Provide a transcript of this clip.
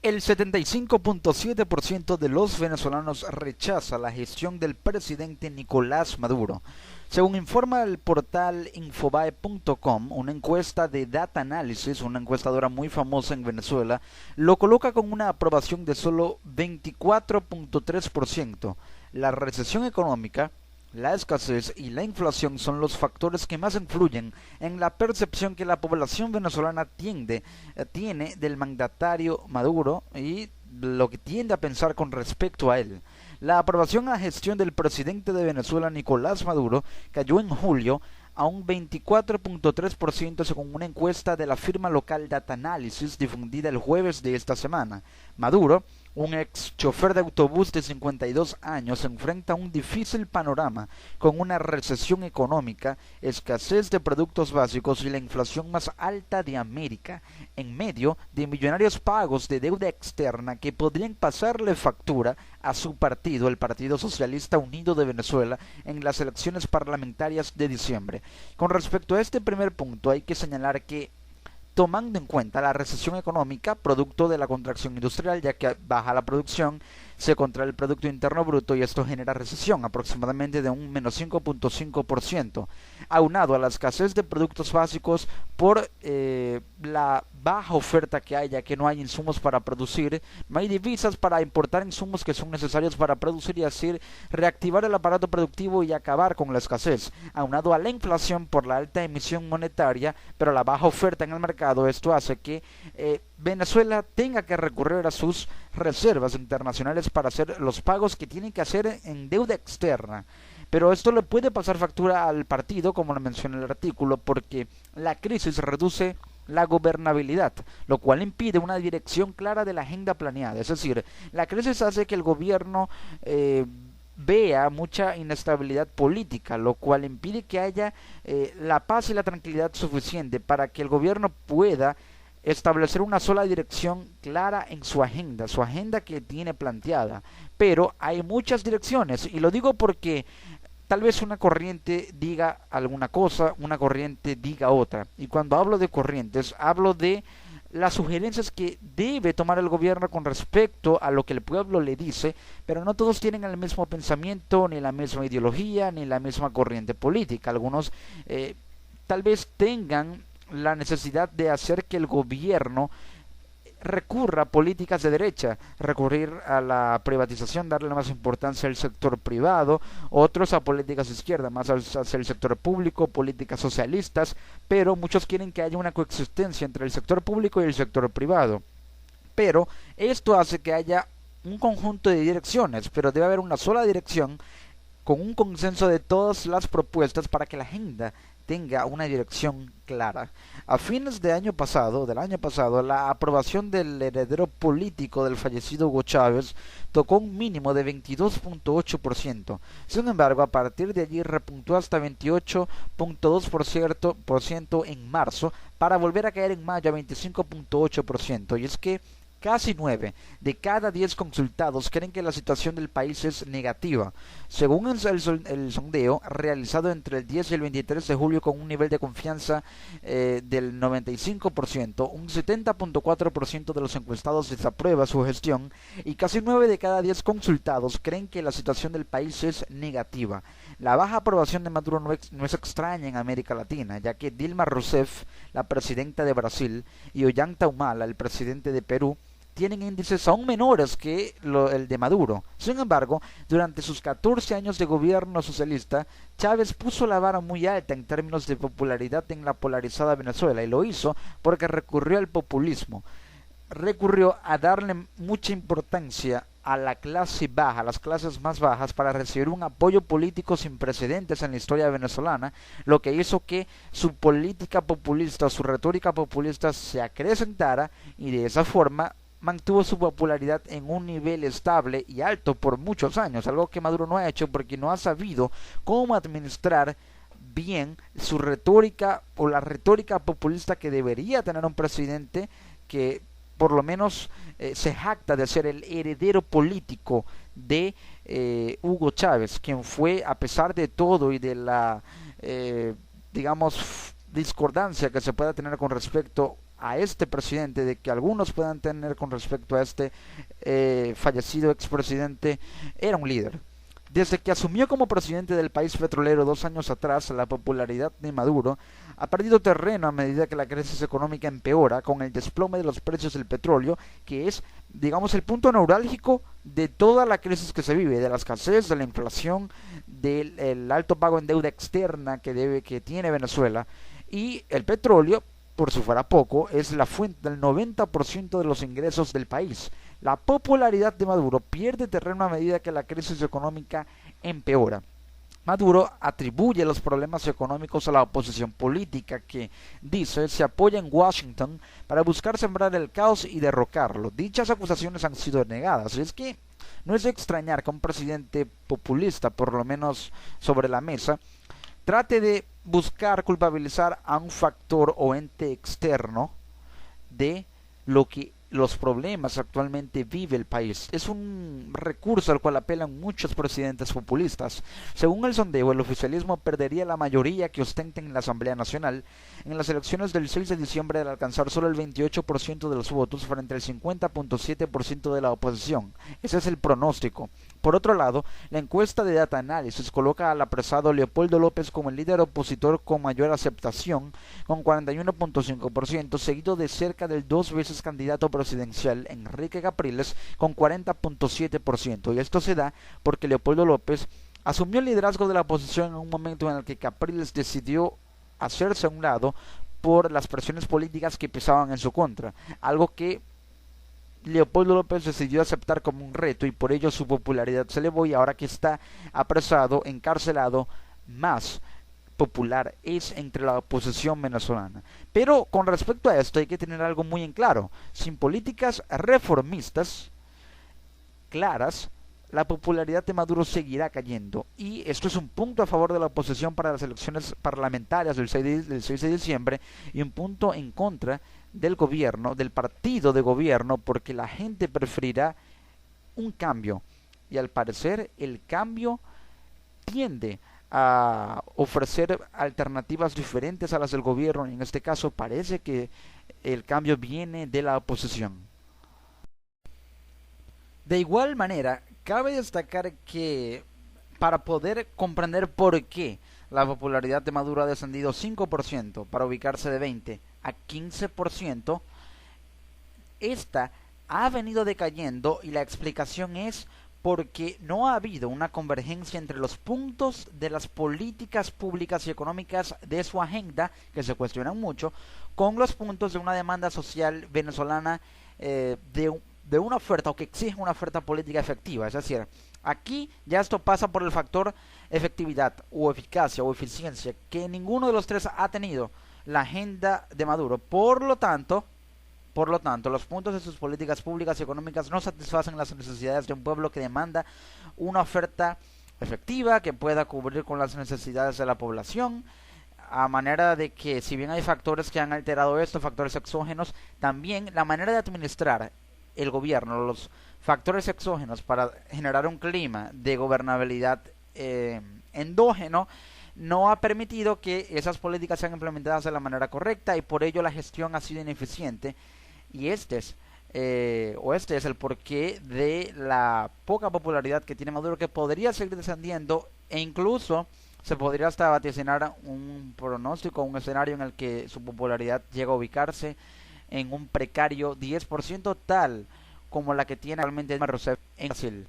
El 75.7% de los venezolanos rechaza la gestión del presidente Nicolás Maduro. Según informa el portal Infobae.com, una encuesta de Data Analysis, una encuestadora muy famosa en Venezuela, lo coloca con una aprobación de solo 24.3%. La recesión económica, la escasez y la inflación son los factores que más influyen en la percepción que la población venezolana tiene del mandatario Maduro y lo que tiende a pensar con respecto a él. La aprobación a la gestión del presidente de Venezuela, Nicolás Maduro, cayó en julio a un 24.3% según una encuesta de la firma local Data Analysis difundida el jueves de esta semana. Maduro, un ex chofer de autobús de 52 años, enfrenta un difícil panorama con una recesión económica, escasez de productos básicos y la inflación más alta de América, en medio de millonarios pagos de deuda externa que podrían pasarle factura a su partido, el Partido Socialista Unido de Venezuela, en las elecciones parlamentarias de diciembre. Con respecto a este primer punto, hay que señalar que tomando en cuenta la recesión económica, producto de la contracción industrial, ya que baja la producción, se contrae el Producto Interno Bruto y esto genera recesión, aproximadamente de un menos 5.5%, aunado a la escasez de productos básicos por la baja oferta que hay, ya que no hay insumos para producir, no hay divisas para importar insumos que son necesarios para producir y así reactivar el aparato productivo y acabar con la escasez, aunado a la inflación por la alta emisión monetaria, pero la baja oferta en el mercado. Esto hace que Venezuela tenga que recurrir a sus reservas internacionales para hacer los pagos que tienen que hacer en deuda externa. Pero esto le puede pasar factura al partido, como lo menciona el artículo, porque la crisis reduce la gobernabilidad, lo cual impide una dirección clara de la agenda planeada. Es decir, la crisis hace que el gobierno vea mucha inestabilidad política, lo cual impide que haya la paz y la tranquilidad suficiente para que el gobierno pueda establecer una sola dirección clara en su agenda que tiene planteada. Pero hay muchas direcciones, y lo digo porque tal vez una corriente diga alguna cosa, una corriente diga otra. Y cuando hablo de corrientes, hablo de las sugerencias que debe tomar el gobierno con respecto a lo que el pueblo le dice, pero no todos tienen el mismo pensamiento, ni la misma ideología, ni la misma corriente política. Algunos tal vez tengan la necesidad de hacer que el gobierno recurra a políticas de derecha, recurrir a la privatización, darle más importancia al sector privado, otros a políticas de izquierda, más hacia el sector público, políticas socialistas, pero muchos quieren que haya una coexistencia entre el sector público y el sector privado. Pero esto hace que haya un conjunto de direcciones, pero debe haber una sola dirección con un consenso de todas las propuestas para que la agenda tenga una dirección clara. A fines del año pasado, la aprobación del heredero político del fallecido Hugo Chávez tocó un mínimo de 22.8%. Sin embargo, a partir de allí repuntó hasta 28.2% en marzo para volver a caer en mayo a 25.8%. Y es que casi 9 de cada 10 consultados creen que la situación del país es negativa. Según el sondeo realizado entre el 10 y el 23 de julio con un nivel de confianza del 95%, un 70.4% de los encuestados desaprueba su gestión y casi 9 de cada 10 consultados creen que la situación del país es negativa. La baja aprobación de Maduro no es extraña en América Latina, ya que Dilma Rousseff, la presidenta de Brasil, y Ollanta Humala, el presidente de Perú, tienen índices aún menores que el de Maduro. Sin embargo, durante sus 14 años de gobierno socialista, Chávez puso la vara muy alta en términos de popularidad en la polarizada Venezuela y lo hizo porque recurrió al populismo, recurrió a darle mucha importancia a la clase baja, a las clases más bajas, para recibir un apoyo político sin precedentes en la historia venezolana, lo que hizo que su política populista, su retórica populista se acrecentara y de esa forma mantuvo su popularidad en un nivel estable y alto por muchos años, algo que Maduro no ha hecho porque no ha sabido cómo administrar bien su retórica o la retórica populista que debería tener un presidente que por lo menos se jacta de ser el heredero político de Hugo Chávez, quien fue, a pesar de todo y de la, digamos, discordancia que se pueda tener con respecto a este presidente de que algunos puedan tener con respecto a este fallecido expresidente, era un líder. Desde que asumió como presidente del país petrolero 2 años atrás, la popularidad de Maduro ha perdido terreno a medida que la crisis económica empeora con el desplome de los precios del petróleo, que es, digamos, el punto neurálgico de toda la crisis que se vive, de la escasez, de la inflación, del alto pago en deuda externa que tiene Venezuela. Y el petróleo, por si fuera poco, es la fuente del 90% de los ingresos del país. La popularidad de Maduro pierde terreno a medida que la crisis económica empeora. Maduro atribuye los problemas económicos a la oposición política que, dice, se apoya en Washington para buscar sembrar el caos y derrocarlo. Dichas acusaciones han sido negadas. Y es que no es de extrañar que un presidente populista, por lo menos sobre la mesa, trate de buscar culpabilizar a un factor o ente externo de lo que los problemas actualmente vive el país. Es un recurso al cual apelan muchos presidentes populistas. Según el sondeo, el oficialismo perdería la mayoría que ostenten en la Asamblea Nacional en las elecciones del 6 de diciembre al alcanzar solo el 28% de los votos frente al 50.7% de la oposición. Ese es el pronóstico. Por otro lado, la encuesta de Data Analysis coloca al apresado Leopoldo López como el líder opositor con mayor aceptación, con 41.5%, seguido de cerca del 2 veces candidato presidencial Enrique Capriles con 40.7%. Y esto se da porque Leopoldo López asumió el liderazgo de la oposición en un momento en el que Capriles decidió hacerse a un lado por las presiones políticas que pesaban en su contra, algo que Leopoldo López decidió aceptar como un reto y por ello su popularidad se elevó y ahora que está apresado, encarcelado, más popular es entre la oposición venezolana. Pero con respecto a esto hay que tener algo muy en claro. Sin políticas reformistas claras, la popularidad de Maduro seguirá cayendo. Y esto es un punto a favor de la oposición para las elecciones parlamentarias del 6 de diciembre y un punto en contra del gobierno, del partido de gobierno, porque la gente preferirá un cambio. Y al parecer el cambio tiende a ofrecer alternativas diferentes a las del gobierno. Y en este caso parece que el cambio viene de la oposición. De igual manera, cabe destacar que para poder comprender por qué la popularidad de Maduro ha descendido 5% para ubicarse de 20 a 15%, esta ha venido decayendo y la explicación es porque no ha habido una convergencia entre los puntos de las políticas públicas y económicas de su agenda, que se cuestionan mucho, con los puntos de una demanda social venezolana de una oferta o que exige una oferta política efectiva. Es decir, aquí ya esto pasa por el factor efectividad o eficacia o eficiencia que ninguno de los tres ha tenido la agenda de Maduro. Por lo tanto, los puntos de sus políticas públicas y económicas no satisfacen las necesidades de un pueblo que demanda una oferta efectiva que pueda cubrir con las necesidades de la población, a manera de que, si bien hay factores que han alterado esto, factores exógenos, también la manera de administrar el gobierno, los factores exógenos para generar un clima de gobernabilidad endógeno, no ha permitido que esas políticas sean implementadas de la manera correcta y por ello la gestión ha sido ineficiente. Y este es el porqué de la poca popularidad que tiene Maduro, que podría seguir descendiendo e incluso se podría hasta vaticinar un pronóstico, un escenario en el que su popularidad llega a ubicarse en un precario 10%, tal como la que tiene actualmente Dilma Rousseff en Brasil.